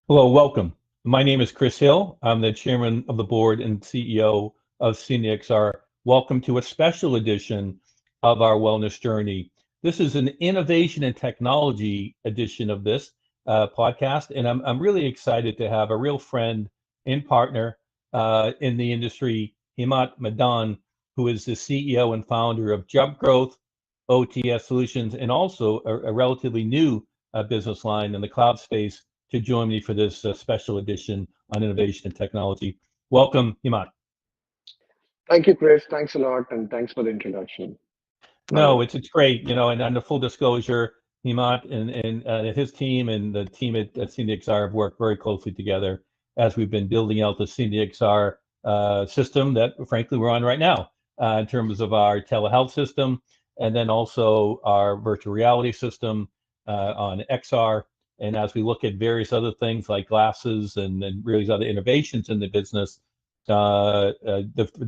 Hello, welcome. My name is Chris Hill. I'm the chairman of the board and CEO of CNXR. Welcome to a special edition of our wellness journey. This is an innovation and technology edition of this podcast, and I'm really excited to have a real friend and partner in the industry, Hemant Madaan, who is the CEO and founder of JumpGrowth, OTS Solutions, and also a relatively new business line in the cloud space to join me for this special edition on innovation and technology. Welcome, Hemant. Thank you, Chris. Thanks a lot, and thanks for the introduction. No, Lovely. it's great, and under full disclosure, Hemant and his team and the team at CNXR have worked very closely together as we've been building out the CNXR system that, frankly, we're on right now in terms of our telehealth system, and then also our virtual reality system on XR. And as we look at various other things like glasses and various other innovations in the business, the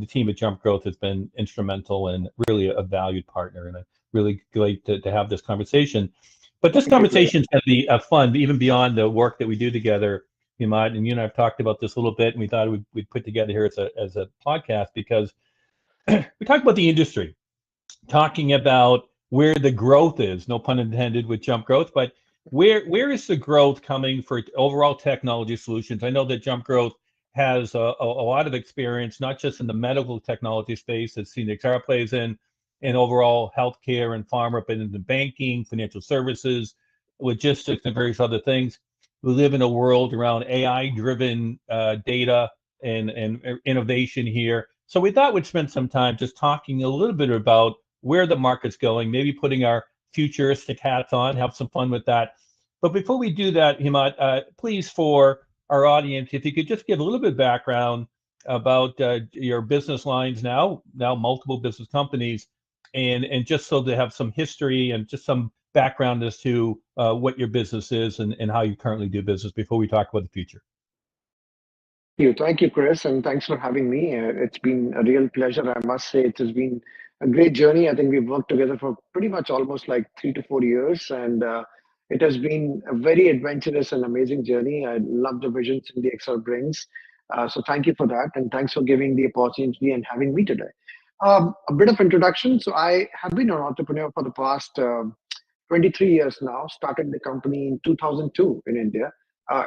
team at JumpGrowth has been instrumental and really a valued partner, and really great to have this conversation. But this Thank you, Chris. conversation is going to be fun, even beyond the work that we do together. You might, and you and I have talked about this a little bit, and we thought we'd put together here as a podcast because we talked about the industry, talking about where the growth is, no pun intended with JumpGrowth, but where is the growth coming for overall technology solutions? I know that JumpGrowth has a lot of experience, not just in the medical technology space that CNXR plays in overall healthcare and pharma, but in the banking, financial services, logistics, and various other things. We live in a world around AI-driven data and innovation here. So we thought we'd spend some time just talking a little bit about where the market's going, maybe putting our futuristic hats on, have some fun with that. But before we do that, Hemant, please, for our audience, if you could just give a little bit of background about your business lines now multiple business companies, and just so they have some history and just some background as to what your business is and how you currently do business before we talk about the future. Thank you, Chris, and thanks for having me. It's been a real pleasure. I must say, it has been a great journey. I think we've worked together for pretty much almost like 3 to 4 years, and it has been a very adventurous and amazing journey. I love the visions the XR brings. So thank you for that, and thanks for giving the opportunity and having me today. A bit of introduction. So I have been an entrepreneur for the past 23 years now. Started the company in 2002 in India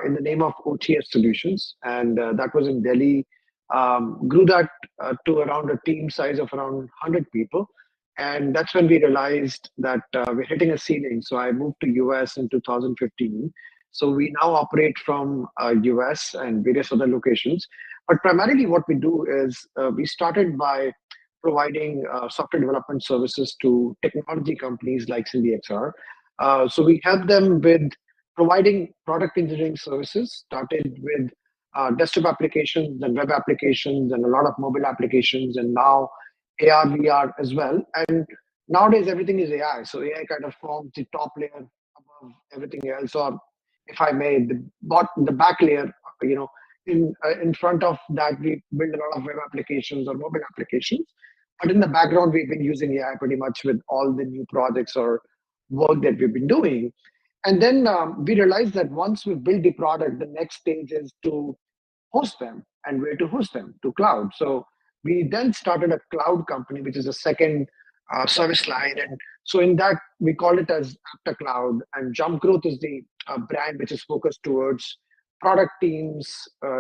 in the name of OTS Solutions, and that was in Delhi. Grew that to around a team size of around 100 people, and that's when we realized that we're hitting a ceiling. So I moved to US in 2015. So we now operate from US and various other locations. But primarily, what we do is we started by providing software development services to technology companies like CNXR. So we help them with providing product engineering services, started with desktop applications and web applications and a lot of mobile applications, and now AR, VR as well. And nowadays, everything is AI. So AI kind of forms the top layer above everything else, or if I may, the back layer, in front of that, we build a lot of web applications or mobile applications. But in the background, we've been using AI pretty much with all the new projects or work that we've been doing. And then we realized that once we build the product, the next stage is to host them, and where to host them, to cloud. So we then started a cloud company, which is a second service line. And so in that, we call it as AptaCloud, and JumpGrowth is the brand which is focused towards product teams,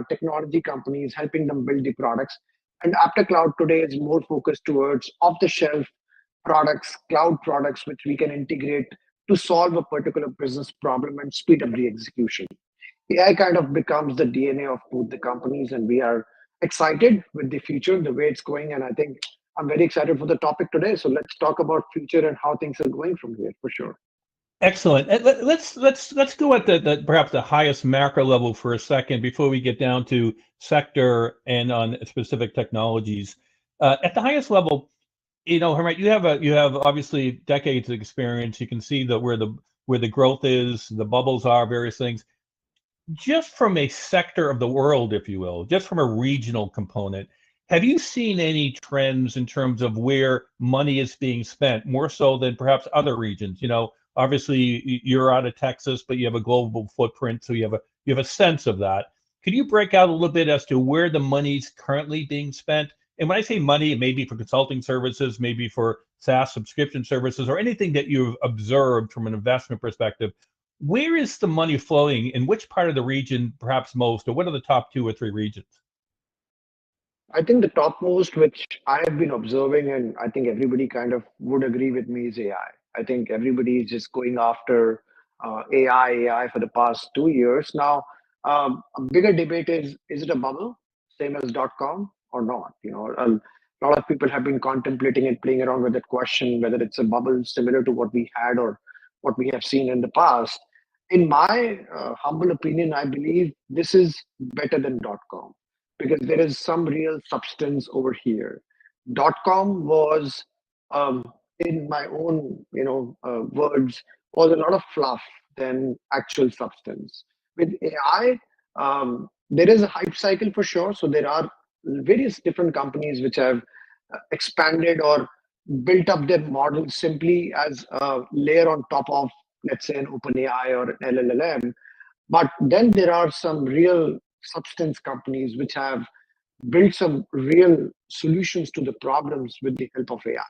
technology companies, helping them build the products. And AptaCloud today is more focused towards off-the-shelf products, cloud products, which we can integrate to solve a particular business problem and speed up the execution. AI kind of becomes the DNA of both the companies, and we are excited with the future, the way it's going. And I think I'm very excited for the topic today. So let's talk about future and how things are going from here for sure. Excellent. And let's go at the perhaps the highest macro level for a second before we get down to sector and on specific technologies. At the highest level, Hemant, you have obviously decades of experience. You can see where the growth is, the bubbles are, various things. Just from a sector of the world, if you will, just from a regional component, have you seen any trends in terms of where money is being spent, more so than perhaps other regions? Obviously you're out of Texas, but you have a global footprint, so you you have a sense of that. Could you break out a little bit as to where the money's currently being spent? And when I say money, it may be for consulting services, maybe for SaaS subscription services, or anything that you've observed from an investment perspective. Where is the money flowing? In which part of the region, perhaps most, or what are the top 2 or 3 regions? I think the topmost, which I have been observing, and I think everybody kind of would agree with me, is AI. I think everybody is just going after AI for the past 2 years. Now, a bigger debate is it a bubble, same as .com or not? A lot of people have been contemplating and playing around with that question, whether it's a bubble similar to what we had or what we have seen in the past. In my humble opinion, I believe this is better than .com because there is some real substance over here. .com was, in my own words, was a lot of fluff than actual substance. With AI, there is a hype cycle for sure. So there are various different companies which have expanded or built up their model simply as a layer on top of, let's say, an OpenAI or an LLM. But then there are some real substance companies which have built some real solutions to the problems with the help of AI.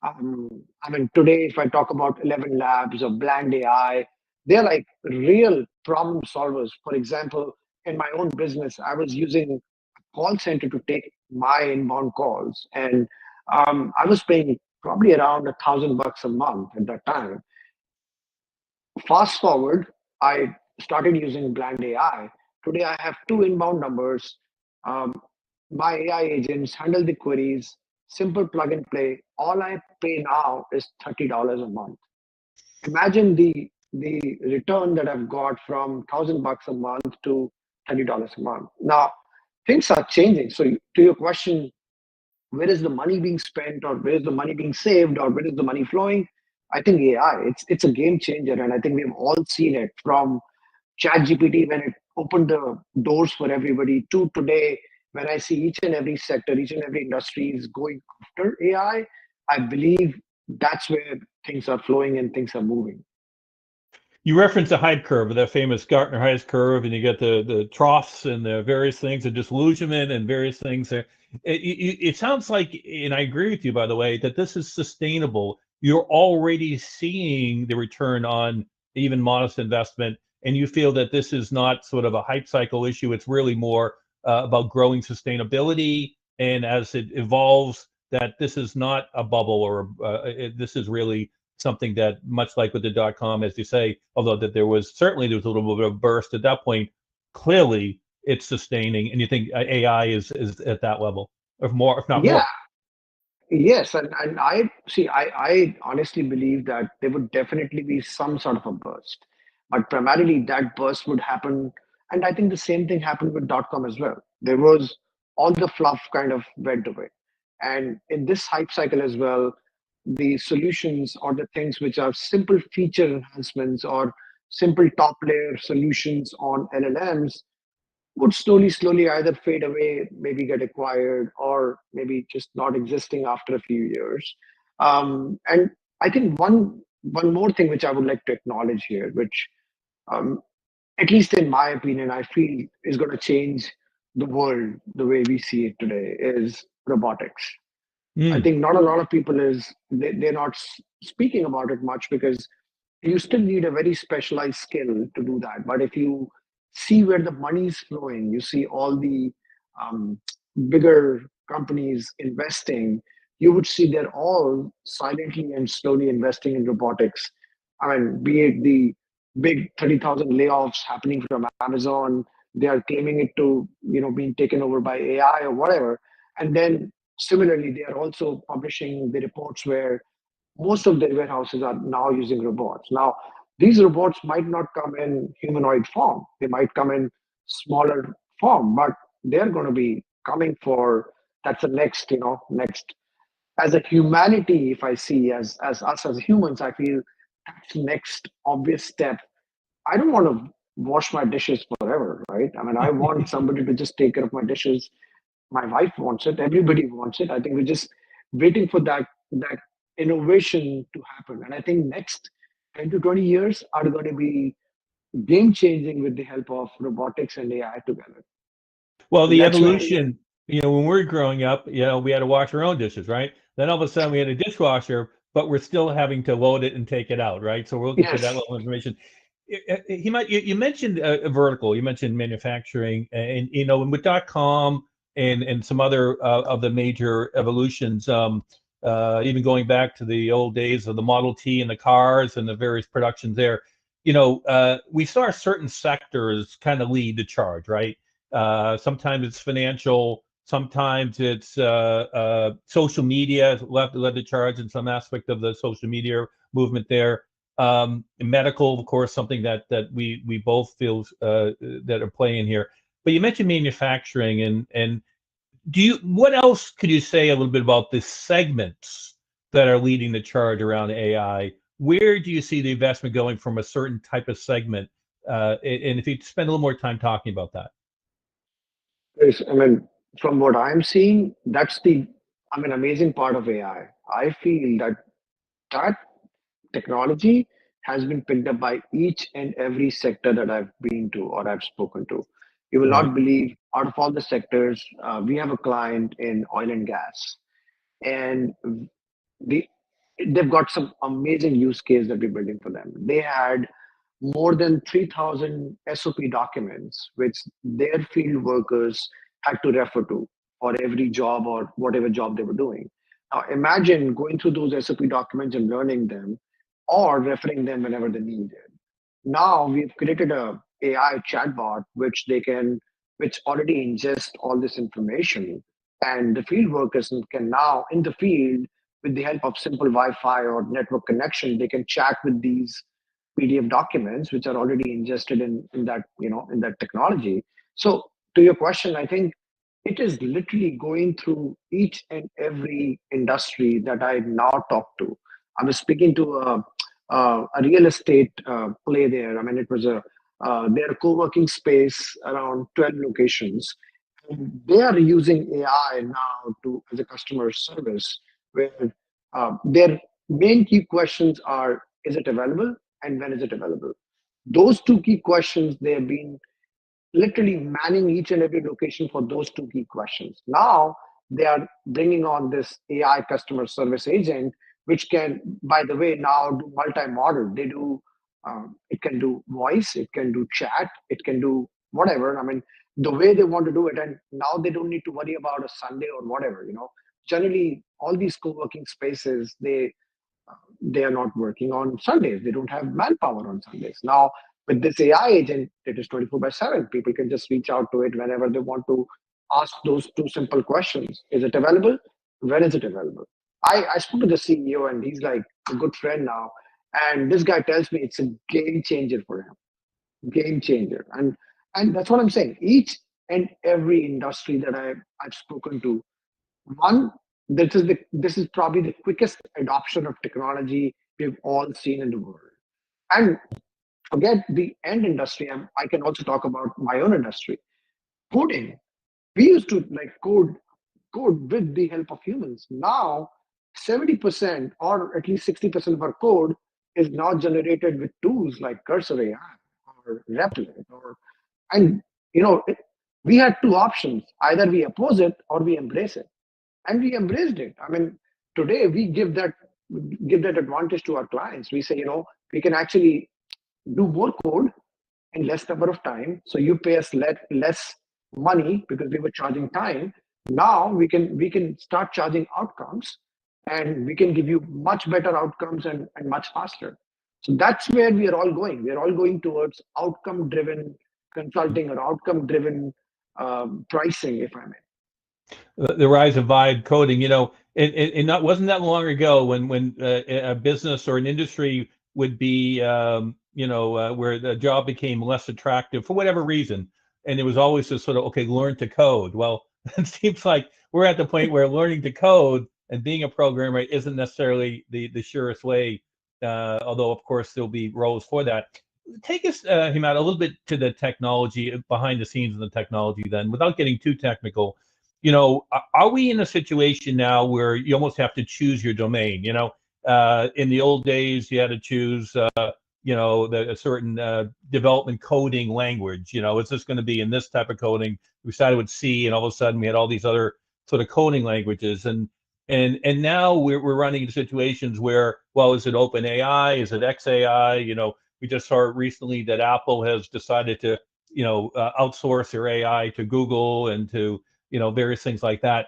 I mean, today, if I talk about 11 Labs or Bland AI, they're like real problem solvers. For example, in my own business, I was using a call center to take my inbound calls, and I was paying probably around $1,000 a month at that time. Fast forward, I started using Bland AI. Today, I have 2 inbound numbers. Um, my AI agents handle the queries, simple plug and play. All I pay now is $30 a month. Imagine the return that I've got from $1,000 a month to $30 a month. Now, things are changing. So, to your question, where is the money being spent, or where is the money being saved, or where is the money flowing? I think AI, it's a game changer, and I think we've all seen it from ChatGPT when it opened the doors for everybody to today when I see each and every sector, each and every industry is going after AI. I believe that's where things are flowing and things are moving. You reference the hype curve, that famous Gartner hype curve, and you get the troughs and the various things, the disillusionment and various things. It sounds like, and I agree with you, by the way, that this is sustainable. You're already seeing the return on even modest investment, and you feel that this is not sort of a hype cycle issue. It's really more about growing sustainability, and as it evolves, that this is not a bubble, or this is really something that, much like with the .com, as you say, although that there was a little bit of a burst at that point, clearly it's sustaining, and you think AI is at that level, if more, if not more. Yeah, yes, and I see. I honestly believe that there would definitely be some sort of a burst, but primarily that burst would happen, and I think the same thing happened with .com as well. There was all the fluff kind of went away, and in this hype cycle as well, the solutions or the things which are simple feature enhancements or simple top layer solutions on LLMs would slowly either fade away, maybe get acquired, or maybe just not existing after a few years. And I think one more thing which I would like to acknowledge here, which um, at least in my opinion, I feel is going to change the world the way we see it today, is robotics. I Mm. think not a lot of people they're not speaking about it much because you still need a very specialized skill to do that. But if you see where the money is flowing, you see all the um, bigger companies investing, you would see they're all silently and slowly investing in robotics. I mean, be it the big 30,000 layoffs happening from Amazon, they are claiming it to, being taken over by AI or whatever. And then similarly, they are also publishing the reports where most of their warehouses are now using robots. Now, these robots might not come in humanoid form. They might come in smaller form, but they're going to be coming for, that's the next. As a humanity, if I see as us as humans, I feel that's the next obvious step. I don't want to wash my dishes forever, right? I mean, I want somebody to just take care of my dishes. My wife wants it. Everybody wants it. I think we're just waiting for that innovation to happen. And I think next 10 to 20 years are going to be game changing with the help of robotics and AI together. Well, And the that's where, evolution, when we were growing up, we had to wash our own dishes, right? Then all of a sudden we had a dishwasher, but we're still having to load it and take it out, right? So we're looking for that yes, level of information. You mentioned a vertical, you mentioned manufacturing, and with .com and some other of the major evolutions, even going back to the old days of the Model T and the cars and the various productions there, we saw certain sectors kind of lead the charge, right? Sometimes it's financial, sometimes it's social media led the charge in some aspect of the social media movement there. Medical, of course, something that we both feel that are playing here. But you mentioned manufacturing, and what else could you say a little bit about the segments that are leading the charge around AI? Where do you see the investment going from a certain type of segment? And if you spend a little more time talking about that. yes. I mean, from what I'm seeing, that's the, amazing part of AI. I feel that that technology has been picked up by each and every sector that I've been to or I've spoken to. You will Right. not believe, out of all the sectors, we have a client in oil and gas, and the they've got some amazing use case that we're building for them. They had more than 3,000 SOP documents, which their field workers had to refer to for every job or whatever job they were doing. Now, imagine going through those SOP documents and learning them or referring them whenever they need it. Now we've created a AI chatbot which already ingests all this information, and the field workers can now in the field, with the help of simple Wi-Fi or network connection, they can chat with these PDF documents which are already ingested in that in that technology. So to your question, I think it is literally going through each and every industry that I now talk to. I was speaking to a real estate play there. I mean, it was their co-working space around 12 locations. And they are using AI now to as a customer service, where their main key questions are: is it available, and when is it available? Those two key questions they have been literally manning each and every location for those two key questions. Now they are bringing on this AI customer service agent, which can, by the way, now do multi-model. They do, it can do voice, it can do chat, it can do whatever. I mean, the way they want to do it, and now they don't need to worry about a Sunday or whatever. Generally, all these co-working spaces they are not working on Sundays. They don't have manpower on Sundays. Now, with this AI agent, it is 24/7. People can just reach out to it whenever they want to ask those two simple questions. Is it available? When is it available? I spoke to the CEO, and he's like a good friend now. And this guy tells me it's a game changer for him. Game changer. And that's what I'm saying. Each and every industry that I've spoken to, one, this is probably the quickest adoption of technology we've all seen in the world. And forget the end industry. I can also talk about my own industry. Coding. We used to code with the help of humans. Now, 70% or at least 60% of our code is now generated with tools like Cursor AI or Replit. And you know, it, we had two options: either we oppose it or we embrace it, and we embraced it. I mean, today we give that advantage to our clients. We say, we can actually do more code in less number of time. So you pay us less money because we were charging time. Now we can start charging outcomes, and we can give you much better outcomes and much faster. So that's where we are all going. We are all going towards outcome driven consulting or outcome driven pricing, if I may. The rise of vibe coding, and not wasn't that long ago when a business or an industry would be, where the job became less attractive for whatever reason, and it was always this sort of, okay, learn to code. Well, it seems like we're at the point where learning to code and being a programmer isn't necessarily the surest way, although of course there'll be roles for that. Take us, Hemant, a little bit to the technology, behind the scenes of the technology then, without getting too technical. Are we in a situation now where you almost have to choose your domain? In the old days, you had to choose, a certain development coding language. Is this going to be in this type of coding? We started with C, and all of a sudden we had all these other sort of coding languages, and now we're running into situations where, well, is it open AI? Is it XAI? We just saw recently that Apple has decided to outsource their AI to Google and to various things like that.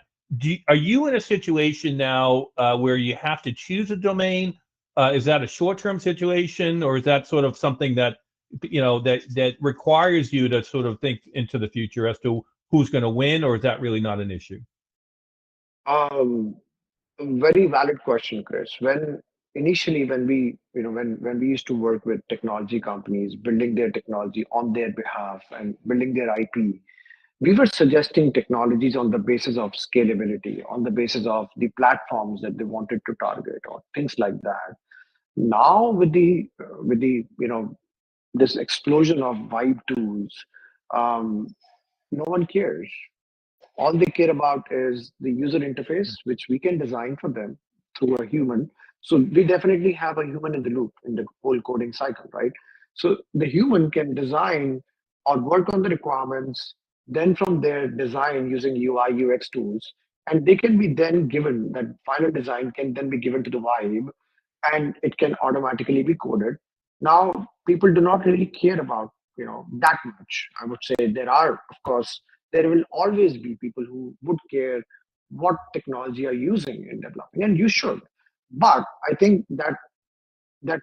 Are you in a situation now where you have to choose a domain? Is that a short-term situation, or is that sort of something that that requires you to sort of think into the future as to who's going to win, or is that really not an issue? Um, Very valid question, Chris. When initially when we when we used to work with technology companies, building their technology on their behalf and building their IP, we were suggesting technologies on the basis of scalability, on the basis of the platforms that they wanted to target, or things like that. Now with the this explosion of vibe tools, um, no one cares. All they care about is the user interface, which we can design for them through a human. So we definitely have a human in the loop in the whole coding cycle, right? So the human can design or work on the requirements, then from there design using UI UX tools, and they can be then given that final design can then be given to the vibe, and it can automatically be coded. Now people do not really care about that much. I would say there are, of course, there will always be people who would care what technology are using in developing, and you should. But I think that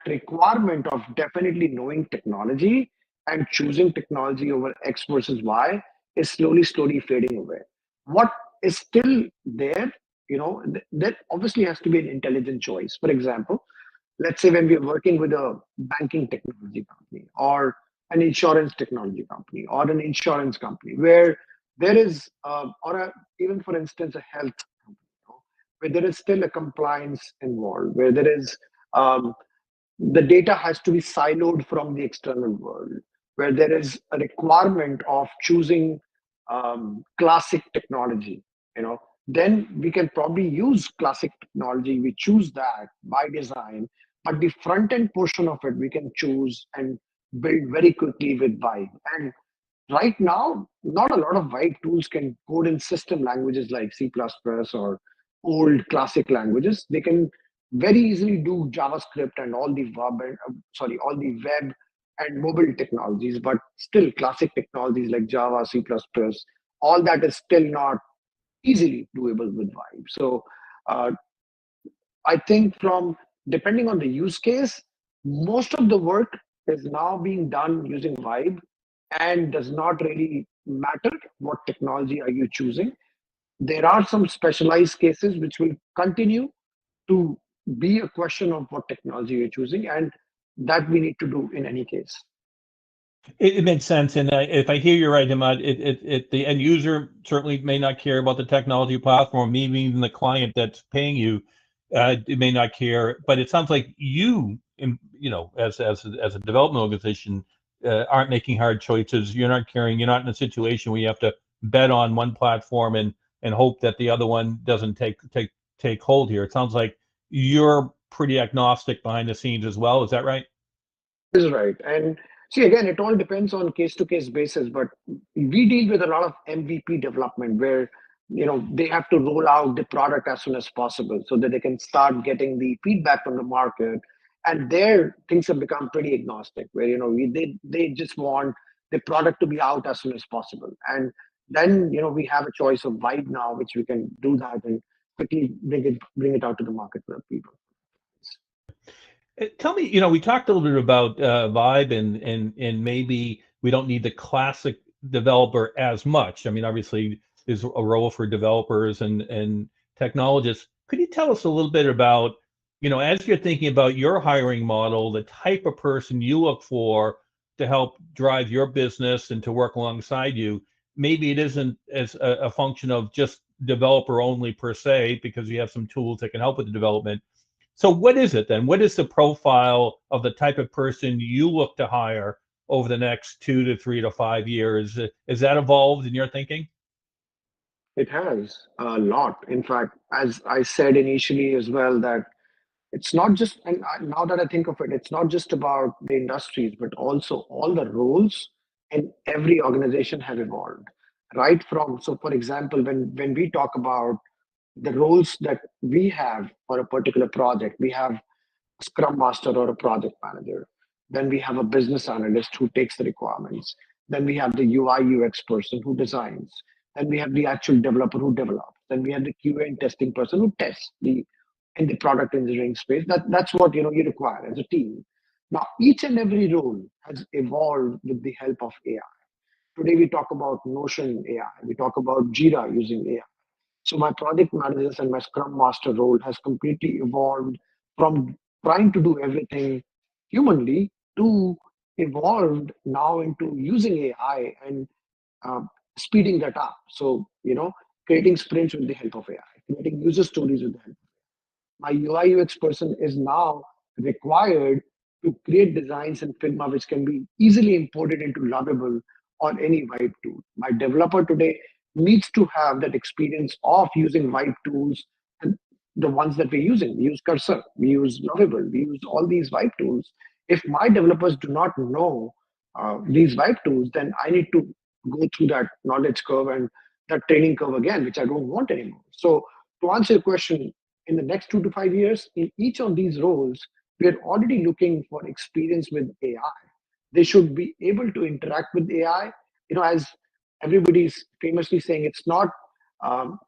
requirement of definitely knowing technology and choosing technology over X versus Y is slowly fading away. What is still there, that obviously has to be an intelligent choice. For example, let's say when we're working with a banking technology company, or an insurance technology company, or an insurance company, where there is even for instance a health company, where there is still a compliance involved, where there is um, the data has to be siloed from the external world, where there is a requirement of choosing classic technology, then we can probably use classic technology. We choose that by design, but the front end portion of it we can choose and build very quickly with Vibe. And right now, not a lot of Vibe tools can code in system languages like C++ or old classic languages. They can very easily do JavaScript and all the all the web and mobile technologies, but still classic technologies like Java, C++, all that is still not easily doable with Vibe. So uh, I think from depending on the use case, most of the work is now being done using Vibe, and does not really matter what technology are you choosing. There are some specialized cases which will continue to be a question of what technology you're choosing, and that we need to do in any case. It makes sense, and if I hear you right, Hemant, the end user certainly may not care about the technology platform. Maybe even the client that's paying you, it may not care. But it sounds like you, as a development organization, aren't making hard choices. You're not caring. You're not in a situation where you have to bet on one platform and hope that the other one doesn't take hold here. It sounds like you're pretty agnostic behind the scenes as well. Is that right? Is right. And see, again, it all depends on case to case basis, but we deal with a lot of MVP development where they have to roll out the product as soon as possible so that they can start getting the feedback from the market. And there things have become pretty agnostic, where they just want the product to be out as soon as possible. And then we have a choice of Vibe now, which we can do that and quickly bring it out to the market for people. Tell me, we talked a little bit about Vibe, and maybe we don't need the classic developer as much. I mean, obviously, there's a role for developers and technologists. Could you tell us a little bit about, as you're thinking about your hiring model, the type of person you look for to help drive your business and to work alongside you? Maybe it isn't as a function of just developer only per se, because you have some tools that can help with the development. So what is it then? What is the profile of the type of person you look to hire over the next 2 to 3 to 5 years? Is that evolved in your thinking? It has a lot. In fact, as I said initially as well, that it's not just, and now that I think of it, it's not just about the industries, but also all the roles in every organization have evolved. Right from, so for example, when we talk about the roles that we have for a particular project, we have a scrum master or a project manager. Then we have a business analyst who takes the requirements. Then we have the UI UX person who designs. Then we have the actual developer who develops. Then we have the QA and testing person who tests the in the product engineering space. That's what you require as a team. Now each and every role has evolved with the help of AI. Today we talk about Notion AI. We talk about Jira using AI. So my project managers and my Scrum Master role has completely evolved from trying to do everything humanly to evolved now into using AI and uh, speeding that up. So, creating sprints with the help of AI, creating user stories with the help. My UI UX person is now required to create designs in Figma which can be easily imported into Lovable or any Vibe tool. My developer today needs to have that experience of using Vibe tools and the ones that we're using. We use Cursor, we use Lovable, we use all these Vibe tools. If my developers do not know these Vibe tools, then I need to go through that knowledge curve and that training curve again, which I don't want anymore. So to answer your question, in the next 2 to 5 years, in each of these roles, we are already looking for experience with AI. They should be able to interact with AI. As everybody's famously saying, it's not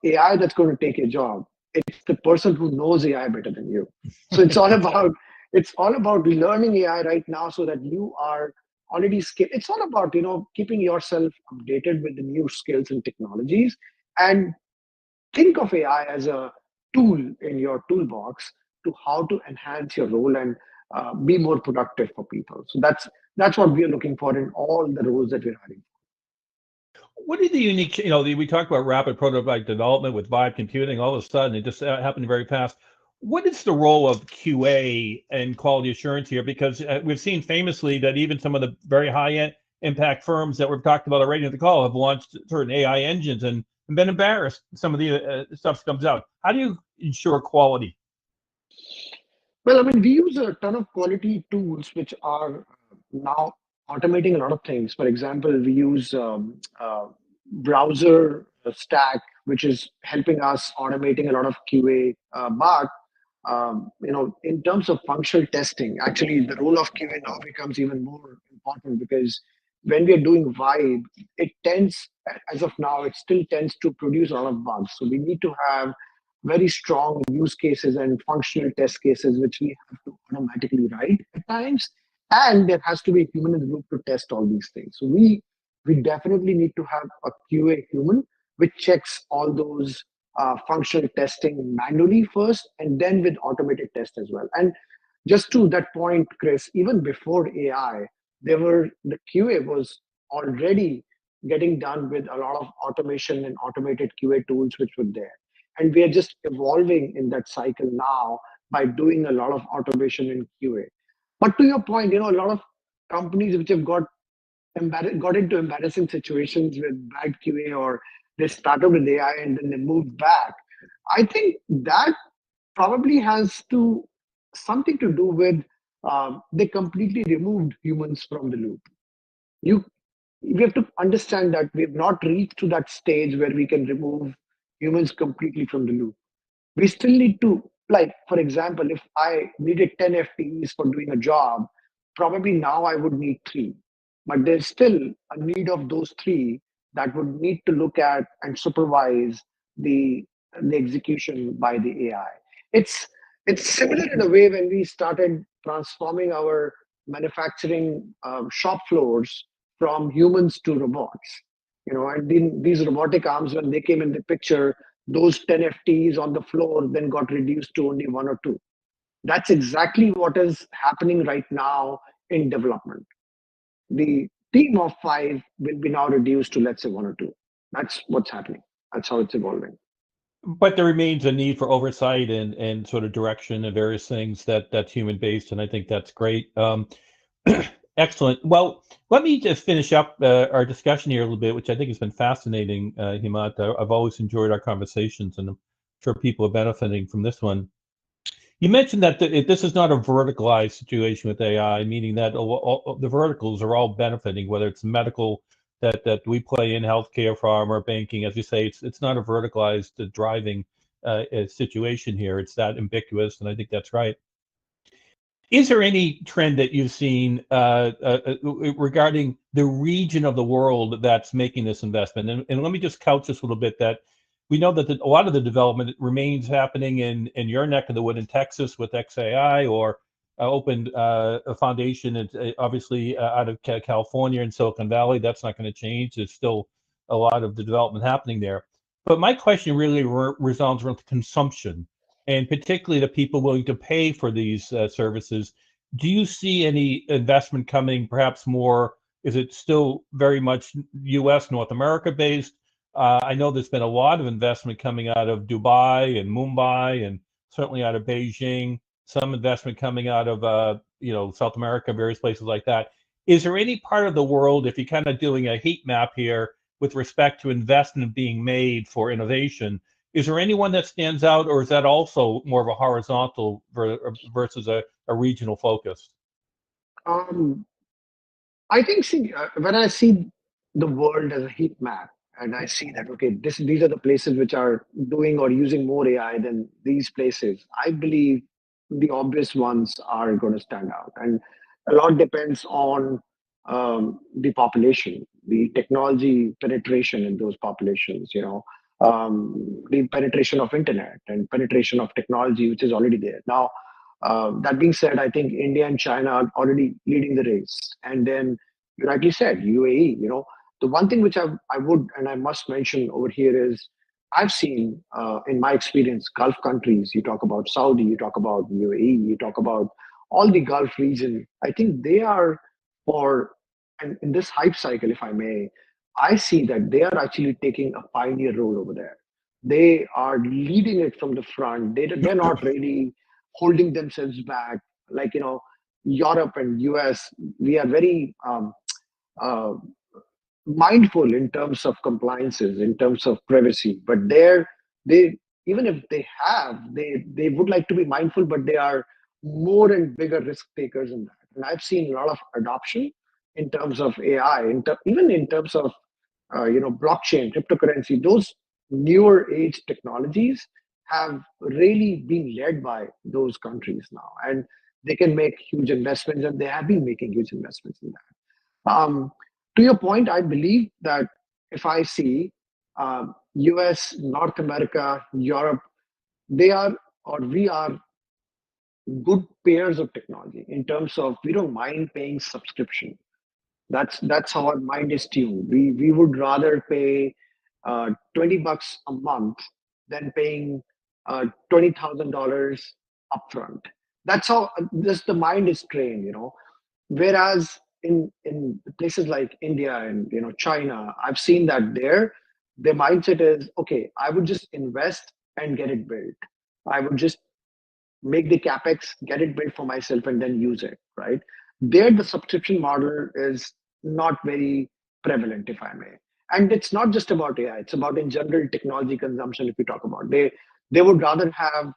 AI that's going to take your job. It's the person who knows AI better than you. So it's all about learning AI right now so that you are already skilled. It's all about keeping yourself updated with the new skills and technologies, and think of AI as a tool in your toolbox to how to enhance your role and be more productive for people. So that's what we are looking for in all the roles that we're hiring. What are the unique, we talked about rapid prototype development with Vibe computing. All of a sudden, it just happened very fast. What is the role of QA and quality assurance here? Because we've seen famously that even some of the very high-end impact firms that we've talked about already in the call have launched certain AI engines and been embarrassed. Some of the stuff comes out. How do you ensure quality? Well, I mean, we use a ton of quality tools which are now automating a lot of things. For example, we use browser stack, which is helping us automating a lot of QA. But in terms of functional testing, actually, the role of QA now becomes even more important because when we are doing Vibe, it tends, as of now, it still tends to produce a lot of bugs. So we need to have very strong use cases and functional test cases, which we have to automatically write at times. And there has to be a human in the loop to test all these things. So we definitely need to have a QA human which checks all those functional testing manually first and then with automated test as well. And just to that point, Chris, even before AI, the QA was already getting done with a lot of automation and automated QA tools which were there. And we are just evolving in that cycle now by doing a lot of automation in QA. But to your point, a lot of companies which have got into embarrassing situations with bad QA, or they started with AI and then they moved back. I think that probably has to something to do with they completely removed humans from the loop. You we have to understand that we have not reached to that stage where we can remove humans completely from the loop. We still need to, like, for example, if I needed 10 FTEs for doing a job, probably now I would need three. But there's still a need of those three that would need to look at and supervise the, the execution by the AI. It's it's similar in a way when we started transforming our manufacturing shop floors from humans to robots. And then these robotic arms, when they came in the picture, those 10 FTEs on the floor then got reduced to only one or two. That's exactly what is happening right now in development. The team of five will be now reduced to, let's say, one or two. That's what's happening. That's how it's evolving. But there remains a need for oversight and sort of direction and various things that's human based, and I think that's great. Excellent. Well, let me just finish up our discussion here a little bit, which I think has been fascinating, Hemant. I've always enjoyed our conversations, and I'm sure people are benefiting from this one. You mentioned that this is not a verticalized situation with AI, meaning that all the verticals are all benefiting, whether it's medical that we play in, healthcare, pharma, banking. As you say, it's not a verticalized driving situation here. It's that ambiguous, and I think that's right. Is there any trend that you've seen regarding the region of the world that's making this investment? And let me just couch this a little bit that we know that a lot of the development remains happening in your neck of the wood in Texas with XAI, or opened a foundation, obviously out of California and Silicon Valley. That's not going to change. There's still a lot of the development happening there. But my question really resolves around consumption, and particularly the people willing to pay for these services. Do you see any investment coming, perhaps more? Is it still very much US, North America based? I know there's been a lot of investment coming out of Dubai and Mumbai, and certainly out of Beijing, some investment coming out of South America, various places like that. Is there any part of the world, if you're kind of doing a heat map here with respect to investment being made for innovation, is there anyone that stands out, or is that also more of a horizontal versus a regional focus? Um, I think, see, when I see the world as a heat map, and I see that, okay, these are the places which are doing or using more AI than these places, I believe the obvious ones are going to stand out. And a lot depends on the population, the technology penetration in those populations, the penetration of internet and penetration of technology, which is already there. Now, that being said, I think India and China are already leading the race. And then you rightly said, UAE, the one thing which I would and I must mention over here is I've seen in my experience, Gulf countries, you talk about Saudi, you talk about UAE, you talk about all the Gulf region. I think they are and in this hype cycle, if I may, I see that they are actually taking a pioneer role over there. They are leading it from the front. They're not really holding themselves back. Like, Europe and US, we are very uh, mindful in terms of compliances, in terms of privacy. But they even if they have, they would like to be mindful, but they are more and bigger risk takers in that. And I've seen a lot of adoption in terms of AI, even in terms of blockchain, cryptocurrency. Those newer age technologies have really been led by those countries now, and they can make huge investments, and they have been making huge investments in that. To your point, I believe that if I see US, North America, Europe, they are or we are good payers of technology in terms of we don't mind paying subscription. That's how our mind is tuned. We would rather pay $20 a month than paying $20,000 upfront. That's how this the mind is trained. Whereas in places like India and China, I've seen that their mindset is, okay, I would just invest and get it built. I would just make the capex, get it built for myself, and then use it. Right there, the subscription model is not very prevalent, if I may. And it's not just about AI; it's about in general technology consumption. If we talk about they would rather have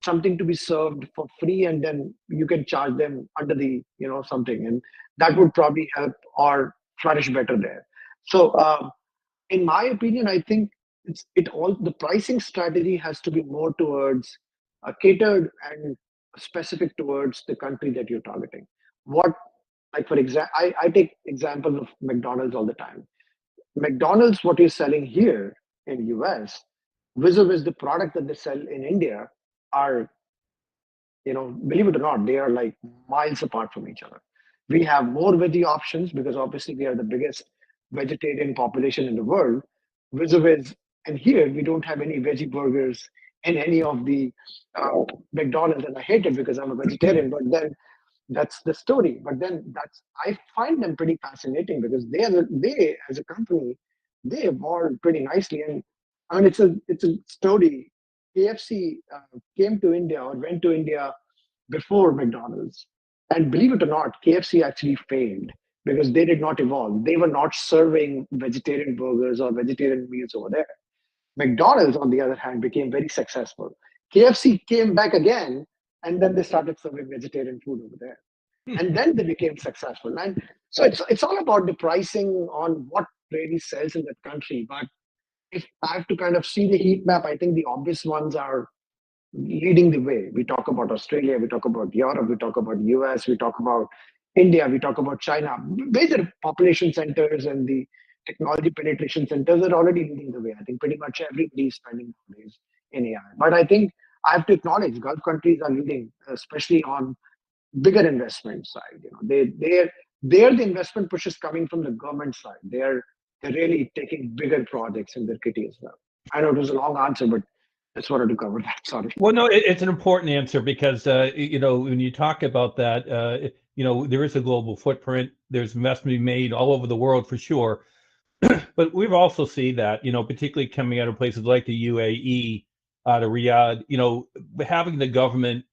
something to be served for free, and then you can charge them under the something, and that would probably help or flourish better there. So in my opinion, I think it all the pricing strategy has to be more towards catered and specific towards the country that you're targeting. What, like for example, I take example of McDonald's all the time. McDonald's, what you're selling here in US, vis-a-vis the product that they sell in India, are believe it or not, they are like miles apart from each other. We have more veggie options because obviously we are the biggest vegetarian population in the world. Vis-a-vis, and here we don't have any veggie burgers in any of the McDonald's, and I hate it because I'm a vegetarian. But then that's the story. But then I find them pretty fascinating because they as a company, they evolved pretty nicely. And I mean, it's a story. KFC came to India or went to India before McDonald's, and believe it or not, KFC actually failed because they did not evolve. They were not serving vegetarian burgers or vegetarian meals over there. McDonald's, on the other hand, became very successful. KFC came back again, and then they started serving vegetarian food over there, and then they became successful. And so it's all about the pricing on what really sells in that country. But if I have to kind of see the heat map, I think the obvious ones are leading the way. We talk about Australia, we talk about Europe, we talk about US, we talk about India, we talk about China. Major population centers and the technology penetration centers are already leading the way. I think pretty much everybody is spending nowadays in AI. But I think I have to acknowledge Gulf countries are leading, especially on bigger investment side. They're the investment push is coming from the government side. They're really taking bigger projects in their kitty as well. I know it was a long answer, but just wanted to cover that. Sorry. Well, no, it's an important answer because when you talk about that, there is a global footprint. There's investment being made all over the world for sure. But we've also seen that, particularly coming out of places like the UAE, out of Riyadh, having the government,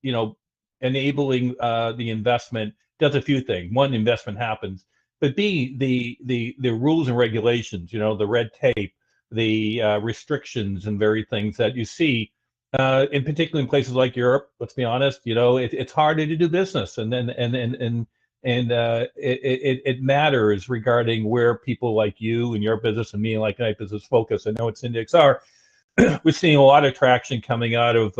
enabling the investment does a few things. One, investment happens, but B, the rules and regulations, the red tape, the restrictions and various things that you see, in particular in places like Europe. Let's be honest, it's harder to do business, and it matters regarding where people like you and your business and me and like my business focus. I know it's Index are. We're seeing a lot of traction coming out of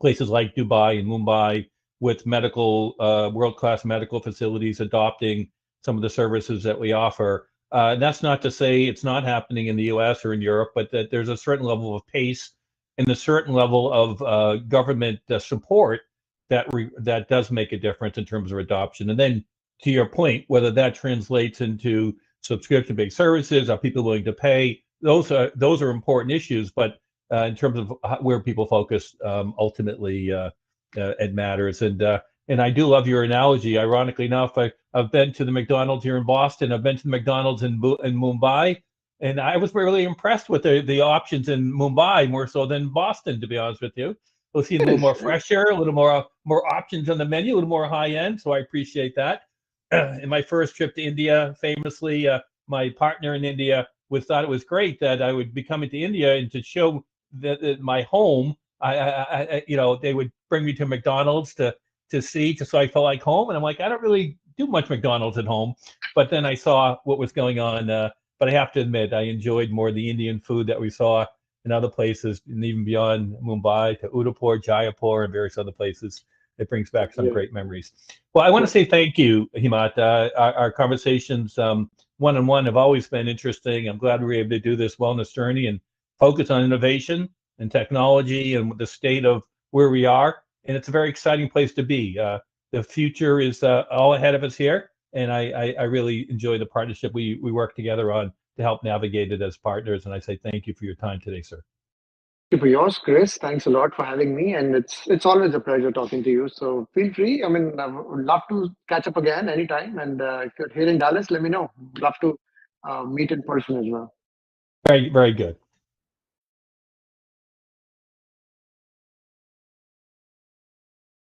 places like Dubai and Mumbai with medical, world-class medical facilities adopting some of the services that we offer. That's not to say it's not happening in the US or in Europe, but that there's a certain level of pace and a certain level of government support that does make a difference in terms of adoption. And then to your point, whether that translates into subscription-based services, are people willing to pay? Those are important issues, but in terms of where people focus, ultimately it matters. And I do love your analogy. Ironically enough, I've been to the McDonald's here in Boston. I've been to the McDonald's in Mumbai, and I was really impressed with the options in Mumbai more so than Boston, to be honest with you. We'll see a little more fresher, a little more options on the menu, a little more high end. So I appreciate that. In my first trip to India, famously, my partner in India thought it was great that I would be coming to India and to show that my home. They would bring me to McDonald's to see, so I felt like home. And I'm like, I don't really do much McDonald's at home. But then I saw what was going on. But I have to admit, I enjoyed more the Indian food that we saw in other places, and even beyond Mumbai to Udaipur, Jaipur, and various other places. It brings back some great memories. Well, I want to say thank you, Hemant. Our conversations one-on-one have always been interesting. I'm glad we were able to do this wellness journey and focus on innovation and technology and the state of where we are. And it's a very exciting place to be. The future is all ahead of us here. And I really enjoy the partnership we work together on to help navigate it as partners. And I say thank you for your time today, sir. Thank you for yours, Chris. Thanks a lot for having me. And it's always a pleasure talking to you. So feel free. I mean, I would love to catch up again anytime. And if you're here in Dallas, let me know. Love to meet in person as well. Very, very good.